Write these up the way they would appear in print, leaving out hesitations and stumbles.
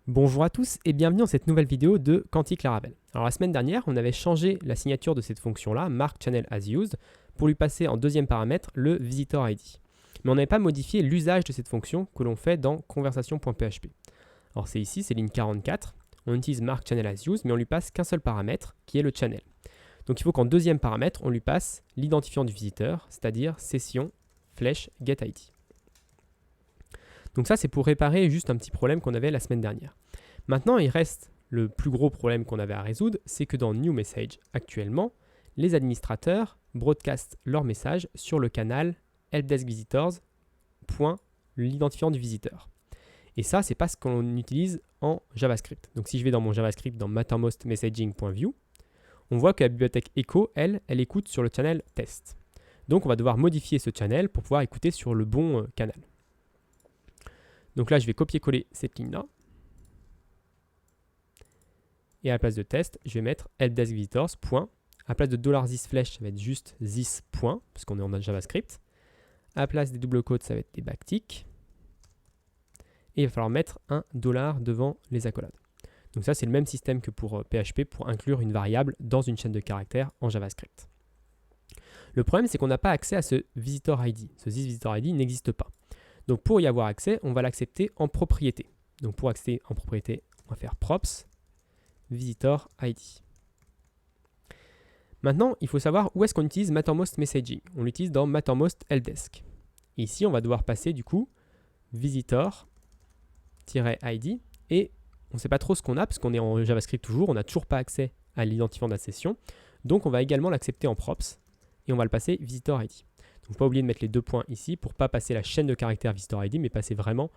Bonjour à tous et bienvenue dans cette nouvelle vidéo de Quantique Laravel. Alors la semaine dernière, on avait changé la signature de cette fonction-là, Mark Channel as Used, pour lui passer en deuxième paramètre le Visitor ID. Mais on n'avait pas modifié l'usage de cette fonction que l'on fait dans conversation.php. Alors c'est ici, c'est ligne 44, on utilise Mark Channel as Used, mais on lui passe qu'un seul paramètre, qui est le channel. Donc il faut qu'en deuxième paramètre, on lui passe l'identifiant du visiteur, c'est-à-dire session flèche getID. Donc ça, c'est pour réparer juste un petit problème qu'on avait la semaine dernière. Maintenant, il reste le plus gros problème qu'on avait à résoudre, c'est que dans New Message, actuellement, les administrateurs broadcastent leur message sur le canal helpdeskvisitors. L'identifiant du visiteur. Et ça, c'est pas ce qu'on utilise en JavaScript. Donc si je vais dans mon JavaScript, dans mattermostmessaging.view, on voit que la bibliothèque echo, elle écoute sur le channel test. Donc on va devoir modifier ce channel pour pouvoir écouter sur le bon canal. Donc là, je vais copier-coller cette ligne-là. Et à la place de test, je vais mettre helpdeskvisitors. À la place de $this flèche, ça va être juste this point, parce qu'on est en JavaScript. À la place des double quotes, ça va être des backticks. Et il va falloir mettre un $ devant les accolades. Donc ça, c'est le même système que pour PHP pour inclure une variable dans une chaîne de caractères en JavaScript. Le problème, c'est qu'on n'a pas accès à ce visitor ID. Ce visitor ID n'existe pas. Donc pour y avoir accès, on va l'accepter en propriété. Donc pour accéder en propriété, on va faire props visitor ID. Maintenant, il faut savoir où est-ce qu'on utilise Mattermost Messaging. On l'utilise dans Mattermost helpdesk. Et ici, on va devoir passer du coup visitor-id et on ne sait pas trop ce qu'on a parce qu'on est en JavaScript toujours, on n'a toujours pas accès à l'identifiant de la session. Donc on va également l'accepter en props et on va le passer visitor ID. Donc, il ne faut pas oublier de mettre les deux points ici pour ne pas passer la chaîne de caractères visitor ID, mais passer vraiment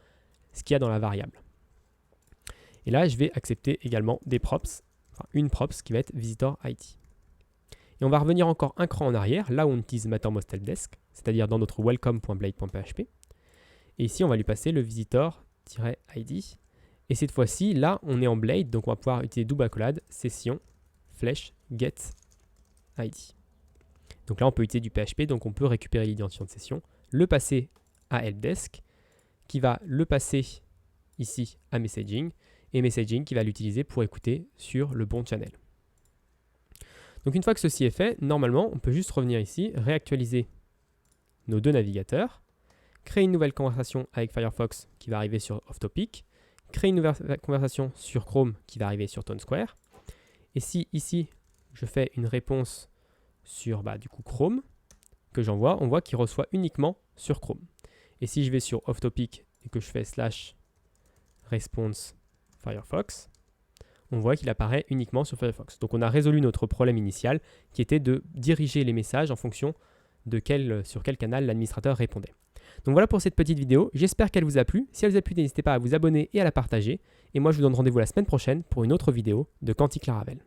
ce qu'il y a dans la variable. Et là, je vais accepter également des props, enfin une props qui va être visitor ID. Et on va revenir encore un cran en arrière, là où on utilise Mattermost helpdesk, c'est-à-dire dans notre welcome.blade.php. Et ici, on va lui passer le visitor-id. Et cette fois-ci, là, on est en Blade, donc on va pouvoir utiliser double accolade, session, flèche, get, id. Donc là, on peut utiliser du PHP, donc on peut récupérer l'identifiant de session, le passer à helpdesk, qui va le passer ici à messaging, et messaging qui va l'utiliser pour écouter sur le bon channel. Donc une fois que ceci est fait, normalement, on peut juste revenir ici, réactualiser nos deux navigateurs, créer une nouvelle conversation avec Firefox qui va arriver sur Offtopic, créer une nouvelle conversation sur Chrome qui va arriver sur ToneSquare. Et si ici, je fais une réponse sur du coup Chrome que j'envoie, on voit qu'il reçoit uniquement sur Chrome. Et si je vais sur Offtopic et que je fais /response Firefox, on voit qu'il apparaît uniquement sur Firefox. Donc on a résolu notre problème initial qui était de diriger les messages en fonction de sur quel canal l'administrateur répondait. Donc voilà pour cette petite vidéo, j'espère qu'elle vous a plu. Si elle vous a plu, n'hésitez pas à vous abonner et à la partager. Et moi je vous donne rendez-vous la semaine prochaine pour une autre vidéo de Quantique Laravel.